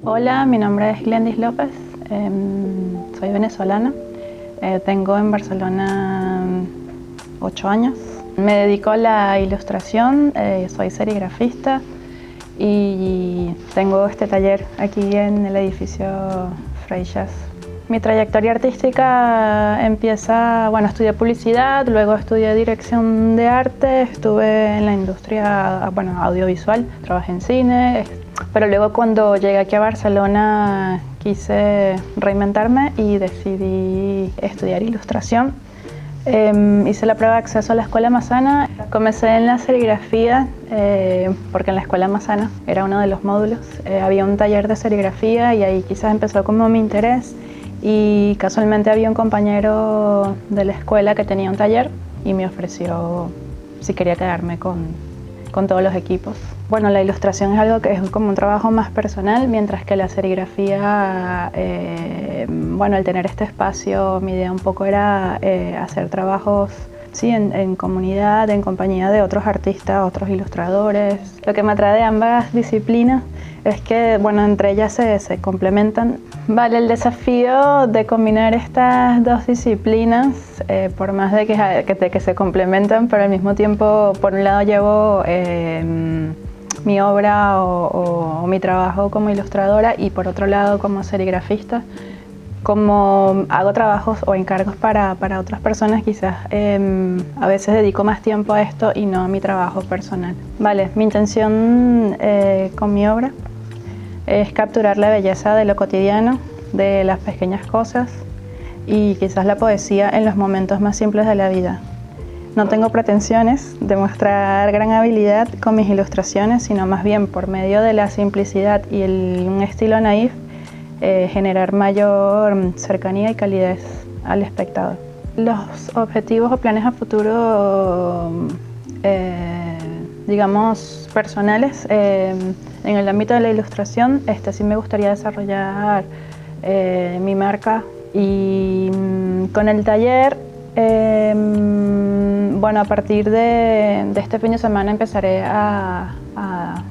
Hola, mi nombre es Glendis López, soy venezolana, tengo en Barcelona 8 años. Me dedico a la ilustración, soy serigrafista y tengo este taller aquí en el edificio Freixas. Mi trayectoria artística empieza, estudié publicidad, luego estudié dirección de arte, estuve en la industria, audiovisual, trabajé en cine, pero luego cuando llegué aquí a Barcelona quise reinventarme y decidí estudiar ilustración. Hice la prueba de acceso a la Escuela Massana. Comencé en la serigrafía porque en la Escuela Massana era uno de los módulos. Había un taller de serigrafía y ahí quizás empezó como mi interés. Y casualmente había un compañero de la escuela que tenía un taller y me ofreció si quería quedarme con todos los equipos. Bueno, la ilustración es algo que es como un trabajo más personal, mientras que la serigrafía, al tener este espacio, mi idea un poco era hacer trabajos sí, en comunidad, en compañía de otros artistas, otros ilustradores. Lo que me atrae de ambas disciplinas es que, entre ellas se complementan. Vale, el desafío de combinar estas dos disciplinas, por más de que se complementan, pero al mismo tiempo, por un lado llevo mi obra o mi trabajo como ilustradora y por otro lado como serigrafista. Como hago trabajos o encargos para otras personas, quizás a veces dedico más tiempo a esto y no a mi trabajo personal. Vale, mi intención con mi obra es capturar la belleza de lo cotidiano, de las pequeñas cosas y quizás la poesía en los momentos más simples de la vida. No tengo pretensiones de mostrar gran habilidad con mis ilustraciones, sino más bien por medio de la simplicidad y un estilo naif, generar mayor cercanía y calidez al espectador. Los objetivos o planes a futuro, digamos, personales, en el ámbito de la ilustración, sí me gustaría desarrollar mi marca y con el taller, a partir de este fin de semana empezaré a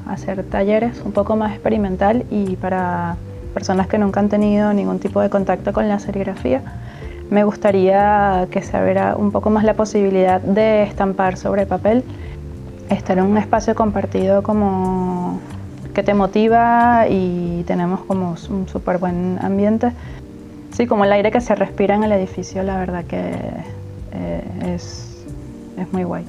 hacer talleres un poco más experimental y para personas que nunca han tenido ningún tipo de contacto con la serigrafía. Me gustaría que se abriera un poco más la posibilidad de estampar sobre papel, estar en un espacio compartido como que te motiva y tenemos como un súper buen ambiente. Sí, como el aire que se respira en el edificio, la verdad que es muy guay.